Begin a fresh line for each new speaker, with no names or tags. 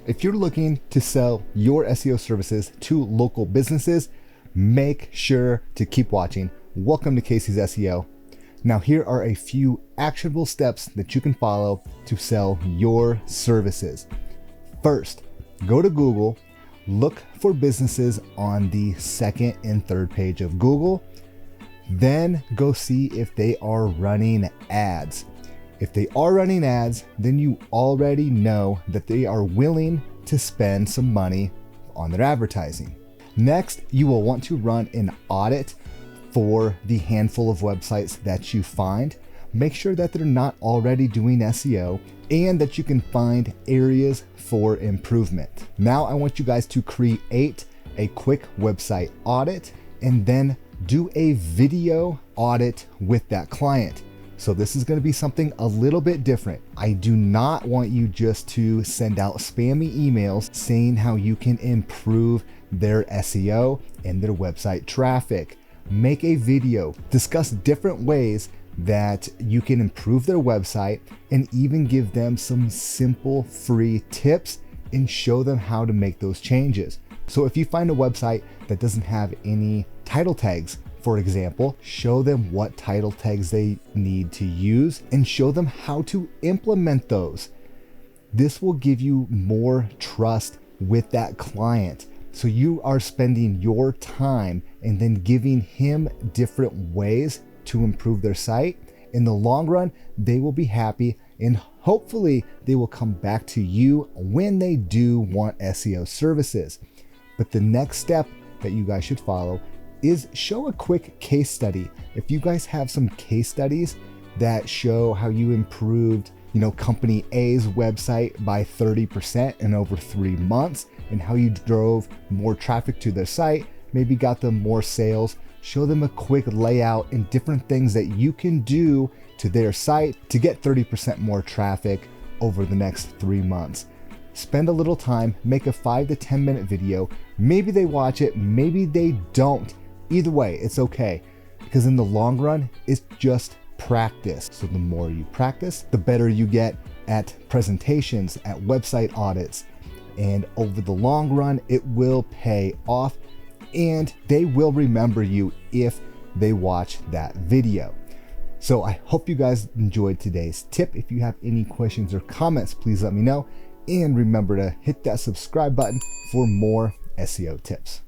If you're looking to sell your SEO services to local businesses, make sure to keep watching. Welcome to Casey's SEO. Now, here are a few actionable steps that you can follow to sell your services. First, go to Google, look for businesses on the second and third page of Google, then go see if they are running ads. If they are running ads, then you already know that they are willing to spend some money on their advertising. Next, you will want to run an audit for the handful of websites that you find. Make sure that they're not already doing SEO and that you can find areas for improvement. Now, I want you guys to create a quick website audit and then do a video audit with that client. So this is going to be something a little bit different. I do not want you just to send out spammy emails saying how you can improve their SEO and their website traffic. Make a video, discuss different ways that you can improve their website, and even give them some simple free tips and show them how to make those changes. So if you find a website that doesn't have any title tags, for example, show them what title tags they need to use and show them how to implement those. This will give you more trust with that client. So you are spending your time and then giving him different ways to improve their site. In the long run, they will be happy and hopefully they will come back to you when they do want SEO services. But the next step that you guys should follow is show a quick case study. If you guys have some case studies that show how you improved, company A's website by 30% in over 3 months, and how you drove more traffic to their site, maybe got them more sales, show them a quick layout and different things that you can do to their site to get 30% more traffic over the next 3 months. Spend a little time, make a 5 to 10 minute video. Maybe they watch it, maybe they don't. Either way, it's okay, because in the long run, it's just practice. So the more you practice, the better you get at presentations, at website audits, and over the long run, it will pay off and they will remember you if they watch that video. So I hope you guys enjoyed today's tip. If you have any questions or comments, please let me know. And remember to hit that subscribe button for more SEO tips.